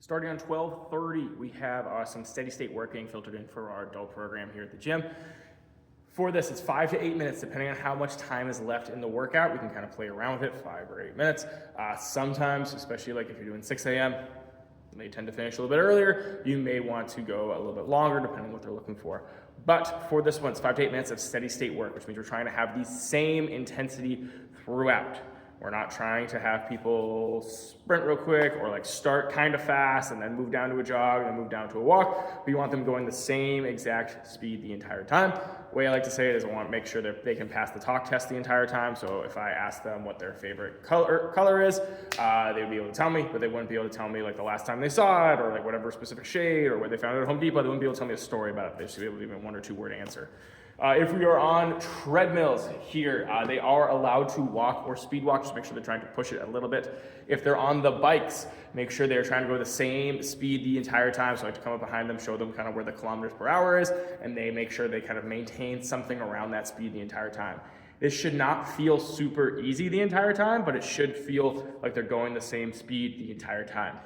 Starting on 12:30, we have some steady state work being filtered in for our adult program here at the gym. For this, it's 5 to 8 minutes, depending on how much time is left in the workout. We can kind of play around with it, 5 or 8 minutes. Sometimes, especially like if you're doing 6 a.m., you may tend to finish a little bit earlier. You may want to go a little bit longer, depending on what they're looking for. But for this one, it's 5 to 8 minutes of steady state work, which means we're trying to have the same intensity throughout. We're not trying to have people sprint real quick or like start kind of fast and then move down to a jog and then move down to a walk. We want them going the same exact speed the entire time. The way I like to say it is I want to make sure that they can pass the talk test the entire time. So if I ask them what their favorite color is, they would be able to tell me, but they wouldn't be able to tell me like the last time they saw it or like whatever specific shade or where they found it at Home Depot. They wouldn't be able to tell me a story about it. They should be able to give me a 1 or 2 word answer. If we are on treadmills here, they are allowed to walk or speed walk. Just make sure they're trying to push it a little bit. If they're on the bikes, make sure they're trying to go the same speed the entire time. So I like to come up behind them, show them kind of where the kilometers per hour is, and they make sure they kind of maintain something around that speed the entire time. This should not feel super easy the entire time, but it should feel like they're going the same speed the entire time.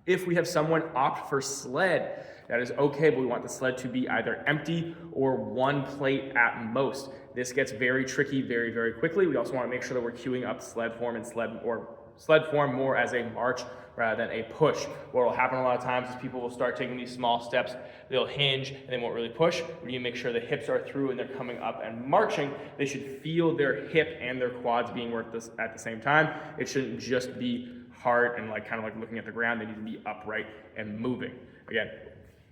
If we have someone opt for sled, that is okay, but we want the sled to be either empty or 1 plate at most. This gets very tricky very, very quickly. We also want to make sure that we're queuing up sled form and sled form more as a march rather than a push. What will happen a lot of times is people will start taking these small steps, they'll hinge and they won't really push. We need to make sure the hips are through and they're coming up and marching. They should feel their hip and their quads being worked at the same time. It shouldn't just be hard and like kind of like looking at the ground. They need to be upright and moving. Again,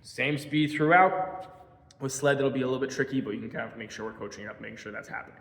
same speed throughout. With sled, that'll be a little bit tricky, but you can kind of make sure we're coaching it up, making sure that's happening.